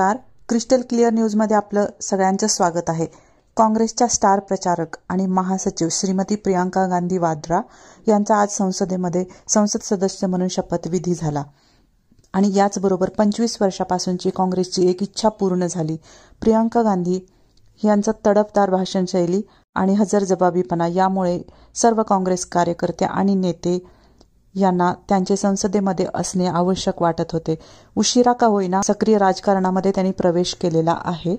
नमस्कार, crystal clear न्यूजमध्ये आपलं सगळ्यांचं स्वागत आहे। काँग्रेसच्या स्टार प्रचारक आणि महासचिव श्रीमती प्रियांका गांधी वाड्रा यांचा आज संसदेमध्ये संसद सदस्य म्हणून शपथविधी झाला आणि याचबरोबर 25 वर्षापासूनची काँग्रेसची एक इच्छा पूर्ण झाली। प्रियांका गांधी यांचं तडफदार भाषणशैली आणि हजरजबाबीपणा यामुळे सर्व काँग्रेस कार्यकर्ते आणि नेते यांना त्यांचे संसदेमध्ये असणे आवश्यक वाटत होते। उशिरा का होईना सक्रिय राजकारणामध्ये त्यांनी प्रवेश केलेला आहे।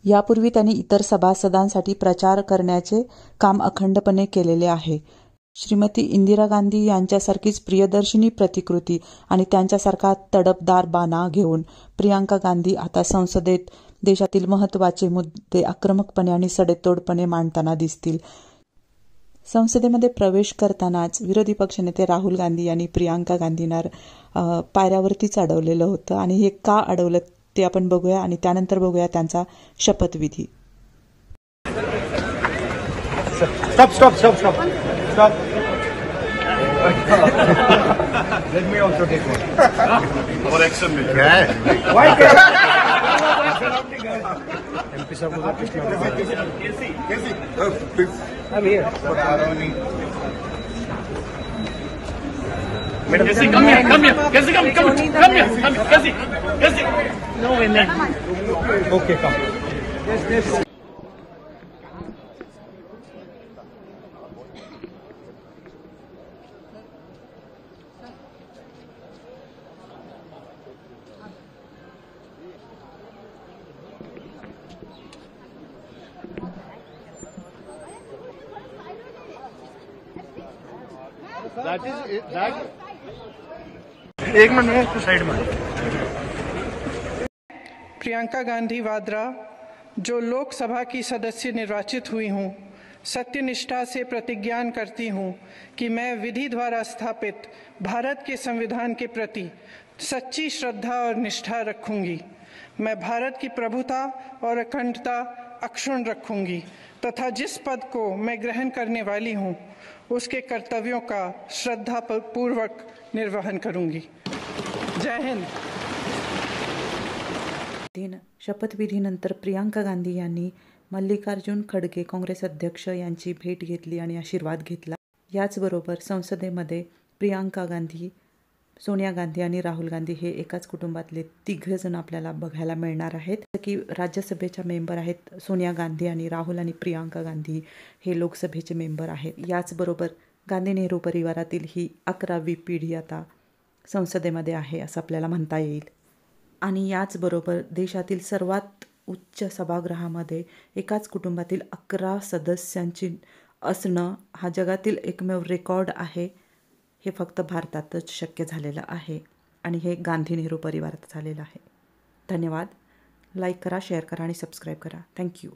यापूर्वी त्यांनी इतर सभासदांसाठी प्रचार करण्याचे काम अखंडपणे केलेले आहे। श्रीमती इंदिरा गांधी यांच्यासारखीच प्रियदर्शिनी प्रतिकृती आणि त्यांच्यासारखा तडफदार बाणा घेऊन प्रियांका गांधी आता संसदेत देशातील महत्त्वाचे मुद्दे आक्रमकपणे आणि सडेतोडपणे मांडताना दिसतील। संसदेमध्ये प्रवेश करतानाच विरोधी पक्षनेते राहुल गांधी यांनी प्रियांका गांधींना पायऱ्यावरतीच अडवलेलं होतं आणि हे का अडवलं ते आपण बघूया आणि त्यानंतर बघूया त्यांचा शपथविधी। Stop. Let me also take one. Our action will. Why MP साहब को कैसी? Please. I'm here. Madam, कैसी? Come here. कैसी? Come here. कैसी? No, okay, come. Yes. That. एक मिनट तो साइड में। प्रियंका गांधी वाड्रा, जो लोकसभा की सदस्य निर्वाचित हुई हूँ, सत्यनिष्ठा से प्रतिज्ञा करती हूँ कि मैं विधि द्वारा स्थापित भारत के संविधान के प्रति सच्ची श्रद्धा और निष्ठा रखूंगी। मैं भारत की प्रभुता और अखंडता अक्षुण्ण रखूंगी तथा जिस पद को मैं ग्रहण करने वाली हूँ उसके कर्तव्यों का श्रद्धापूर्वक निर्वहन करूंगी। जय हिंद। शपथविधीनंतर प्रियांका गांधी यांनी मल्लिकार्जुन खडगे काँग्रेस अध्यक्ष यांची भेट घेतली आणि आशीर्वाद घेतला। याचबरोबर संसदेमध्ये प्रियांका गांधी, सोनिया गांधी आणि राहुल गांधी हे एकाच कुटुंबातले तिघे जण आपल्याला बघायला मिळणार आहेत। की राज्यसभेच्या मेंबर आहेत सोनिया गांधी आणि राहुल आणि प्रियांका गांधी हे लोकसभेचे मेंबर आहेत। याचबरोबर गांधी नेहरू परिवारातील ही 11वी पिढी आता संसदेमध्ये आहे असं आपल्याला म्हणता येईल। आणि याचबरोबर देशातील सर्वात उच्च सभागृहामध्ये एकाच कुटुंबातील 11 सदस्यांची असणं हा जगातील एकमेव रेकॉर्ड आहे। हे फक्त भारतातच शक्य झालेलं आहे आणि हे गांधी नेहरू परिवारात झालेलं आहे। धन्यवाद। लाईक करा, शेअर करा आणि सबस्क्राईब करा। थँक्यू।